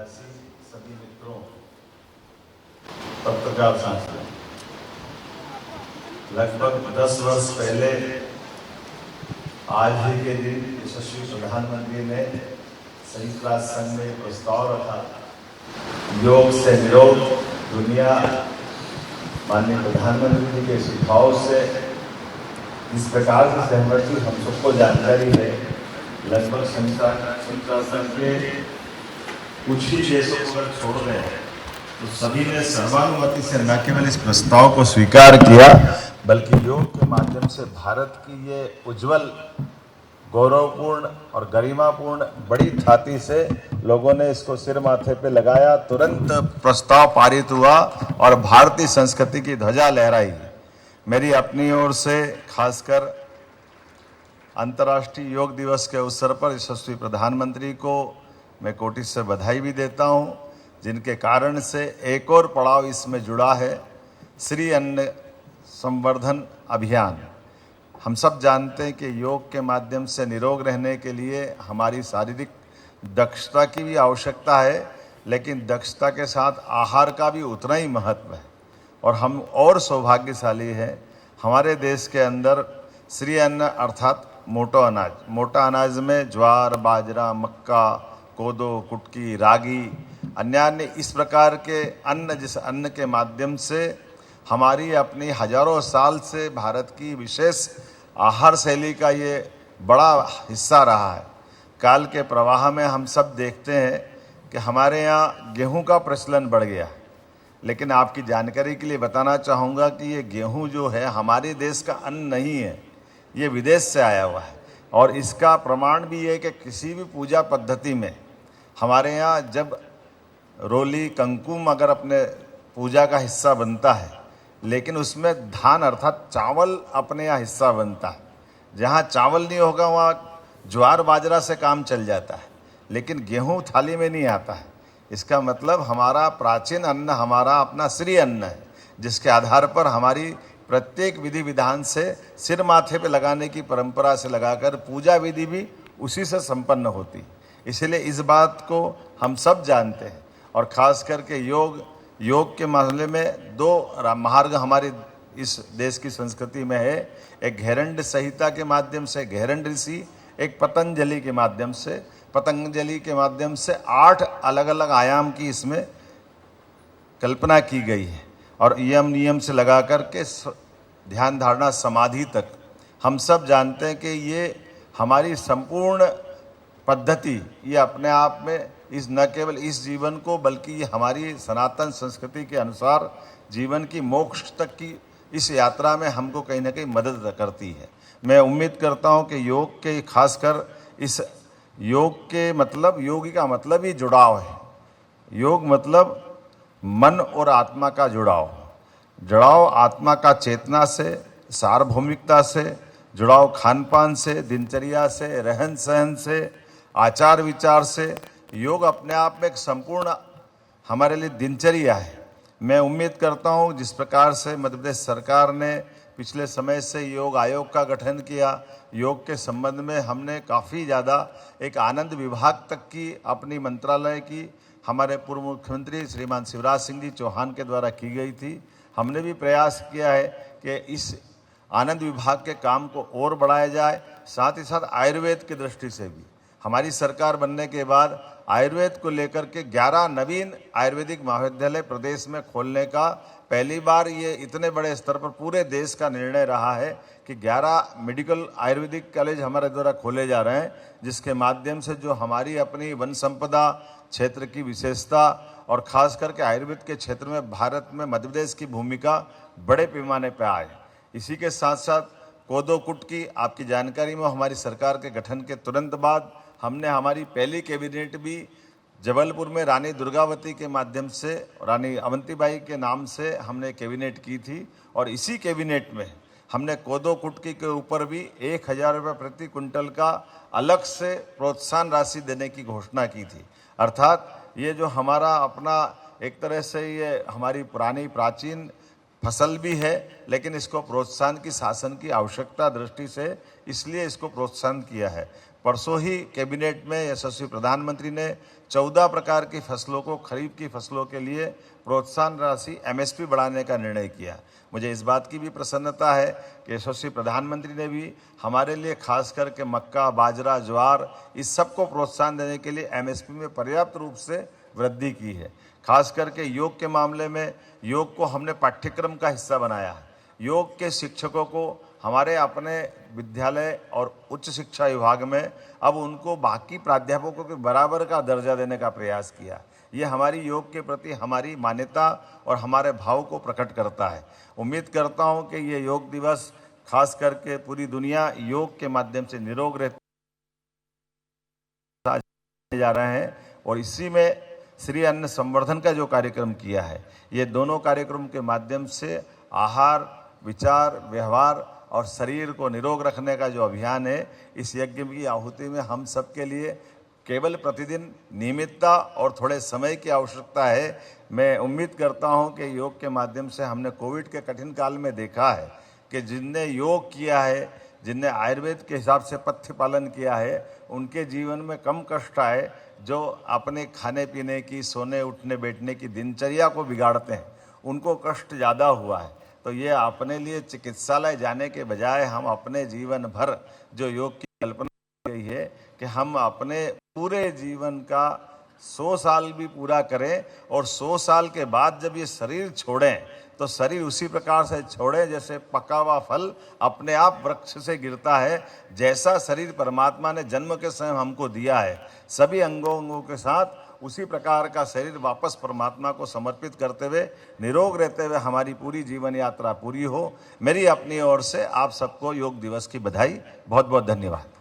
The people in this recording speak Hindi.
ऐतिहासिक सभी मित्रों, पत्रकार साथियों, लगभग 10 वर्ष पहले आज ही के दिन यशस्वी प्रधानमंत्री ने संयुक्त राष्ट्र संघ में प्रस्ताव रखा, योग से निरोग दुनिया। माननीय प्रधानमंत्री जी के सुझाव से इस प्रकार की सहमति हम सबको जानकारी है। लगभग संयुक्त राष्ट्र संघ के कुछ ही देशों को अगर छोड़ रहे हैं तो सभी ने सर्वानुमति से न केवल इस प्रस्ताव को स्वीकार किया, बल्कि योग के माध्यम से भारत की ये उज्जवल, गौरवपूर्ण और गरिमापूर्ण बड़ी छाती से लोगों ने इसको सिर माथे पे लगाया। तुरंत प्रस्ताव पारित हुआ और भारतीय संस्कृति की ध्वजा लहराई। मेरी अपनी ओर से खासकर अंतर्राष्ट्रीय योग दिवस के अवसर पर यशस्वी प्रधानमंत्री को मैं कोटि से बधाई भी देता हूं, जिनके कारण से एक और पड़ाव इसमें जुड़ा है, श्री अन्न संवर्धन अभियान। हम सब जानते हैं कि योग के माध्यम से निरोग रहने के लिए हमारी शारीरिक दक्षता की भी आवश्यकता है, लेकिन दक्षता के साथ आहार का भी उतना ही महत्व है। और हम और सौभाग्यशाली हैं, हमारे देश के अंदर श्री अन्न अर्थात मोटा अनाज में ज्वार, बाजरा, मक्का, कोदो, कुटकी, रागी, अन्य इस प्रकार के अन्न, जिस अन्न के माध्यम से हमारी अपनी हजारों साल से भारत की विशेष आहार शैली का ये बड़ा हिस्सा रहा है। काल के प्रवाह में हम सब देखते हैं कि हमारे यहाँ गेहूं का प्रचलन बढ़ गया, लेकिन आपकी जानकारी के लिए बताना चाहूँगा कि ये गेहूं जो है हमारे देश का अन्न नहीं है, ये विदेश से आया हुआ है। और इसका प्रमाण भी है कि किसी भी पूजा पद्धति में हमारे यहाँ जब रोली, कंकुम अगर अपने पूजा का हिस्सा बनता है, लेकिन उसमें धान अर्थात चावल अपने यहाँ हिस्सा बनता है। जहाँ चावल नहीं होगा वहाँ ज्वार बाजरा से काम चल जाता है, लेकिन गेहूँ थाली में नहीं आता है। इसका मतलब हमारा प्राचीन अन्न हमारा अपना श्री अन्न है, जिसके आधार पर हमारी प्रत्येक विधि विधान से सिर माथे पे लगाने की परंपरा से लगाकर पूजा विधि भी उसी से संपन्न होती। इसलिए इस बात को हम सब जानते हैं। और ख़ास करके योग के मामले में दो मार्ग हमारे इस देश की संस्कृति में है। एक घेरंड संहिता के माध्यम से घेरंड ऋषि, एक पतंजलि के माध्यम से। पतंजलि के माध्यम से 8 अलग अलग आयाम की इसमें कल्पना की गई है, और यम नियम से लगा कर के ध्यान धारणा समाधि तक। हम सब जानते हैं कि ये हमारी संपूर्ण पद्धति ये अपने आप में इस न केवल इस जीवन को, बल्कि ये हमारी सनातन संस्कृति के अनुसार जीवन की मोक्ष तक की इस यात्रा में हमको कहीं ना कहीं मदद करती है। मैं उम्मीद करता हूँ कि योग के खासकर इस योग के मतलब, योगी का मतलब ही जुड़ाव है। योग मतलब मन और आत्मा का जुड़ाव आत्मा का चेतना से, सार्वभौमिकता से, जुड़ाव खान पान से, दिनचर्या से, रहन सहन से, आचार विचार से। योग अपने आप में एक संपूर्ण हमारे लिए दिनचर्या है। मैं उम्मीद करता हूँ जिस प्रकार से मध्य प्रदेश सरकार ने पिछले समय से योग आयोग का गठन किया, योग के संबंध में हमने काफ़ी ज़्यादा एक आनंद विभाग तक की अपनी मंत्रालय की हमारे पूर्व मुख्यमंत्री श्रीमान शिवराज सिंह जी चौहान के द्वारा की गई थी। हमने भी प्रयास किया है कि इस आनंद विभाग के काम को और बढ़ाया जाए। साथ ही साथ आयुर्वेद की दृष्टि से भी हमारी सरकार बनने के बाद आयुर्वेद को लेकर के 11 नवीन आयुर्वेदिक महाविद्यालय प्रदेश में खोलने का पहली बार ये इतने बड़े स्तर पर पूरे देश का निर्णय रहा है कि 11 मेडिकल आयुर्वेदिक कॉलेज हमारे द्वारा खोले जा रहे हैं, जिसके माध्यम से जो हमारी अपनी वन संपदा क्षेत्र की विशेषता और ख़ास करके आयुर्वेद के क्षेत्र में भारत में मध्य प्रदेश की भूमिका बड़े पैमाने पर आए। इसी के साथ साथ कोदो कुटकी आपकी जानकारी में हमारी सरकार के गठन के तुरंत बाद हमने हमारी पहली कैबिनेट भी जबलपुर में रानी दुर्गावती के माध्यम से, रानी अवंतीबाई के नाम से हमने कैबिनेट की थी। और इसी कैबिनेट में हमने कोदो कुटकी के ऊपर भी 1000 रुपये प्रति कुंटल का अलग से प्रोत्साहन राशि देने की घोषणा की थी। अर्थात ये जो हमारा अपना एक तरह से ये हमारी पुरानी प्राचीन फसल भी है, लेकिन इसको प्रोत्साहन की शासन की आवश्यकता दृष्टि से इसलिए इसको प्रोत्साहन किया है। परसों ही कैबिनेट में यशस्वी प्रधानमंत्री ने 14 प्रकार की फसलों को खरीफ की फसलों के लिए प्रोत्साहन राशि एमएसपी बढ़ाने का निर्णय किया। मुझे इस बात की भी प्रसन्नता है कि यशस्वी प्रधानमंत्री ने भी हमारे लिए खास करके मक्का, बाजरा, ज्वार इस सब को प्रोत्साहन देने के लिए एमएसपी में पर्याप्त रूप से वृद्धि की है। खास करके योग के मामले में योग को हमने पाठ्यक्रम का हिस्सा बनाया है। योग के शिक्षकों को हमारे अपने विद्यालय और उच्च शिक्षा विभाग में अब उनको बाकी प्राध्यापकों के बराबर का दर्जा देने का प्रयास किया। ये हमारी योग के प्रति हमारी मान्यता और हमारे भाव को प्रकट करता है। उम्मीद करता हूँ कि ये योग दिवस खास करके पूरी दुनिया योग के माध्यम से निरोग रहती जा रहे हैं और इसी में श्री अन्न संवर्धन का जो कार्यक्रम किया है, ये दोनों कार्यक्रम के माध्यम से आहार, विचार, व्यवहार और शरीर को निरोग रखने का जो अभियान है, इस यज्ञ की आहुति में हम सबके लिए केवल प्रतिदिन नियमितता और थोड़े समय की आवश्यकता है। मैं उम्मीद करता हूं कि योग के माध्यम से हमने कोविड के कठिन काल में देखा है कि जिनने योग किया है, जिनने आयुर्वेद के हिसाब से पथ्य पालन किया है, उनके जीवन में कम कष्ट आए। जो अपने खाने पीने की, सोने उठने बैठने की दिनचर्या को बिगाड़ते हैं, उनको कष्ट ज़्यादा हुआ है। तो ये अपने लिए चिकित्सालय जाने के बजाय हम अपने जीवन भर जो योग की कल्पना की गई है कि हम अपने पूरे जीवन का 100 साल भी पूरा करें और 100 साल के बाद जब ये शरीर छोड़ें तो शरीर उसी प्रकार से छोड़ें जैसे पका हुआ फल अपने आप वृक्ष से गिरता है। जैसा शरीर परमात्मा ने जन्म के समय हमको दिया है, सभी अंगों के साथ उसी प्रकार का शरीर वापस परमात्मा को समर्पित करते हुए निरोग रहते हुए हमारी पूरी जीवन यात्रा पूरी हो। मेरी अपनी ओर से आप सबको योग दिवस की बधाई। बहुत बहुत धन्यवाद।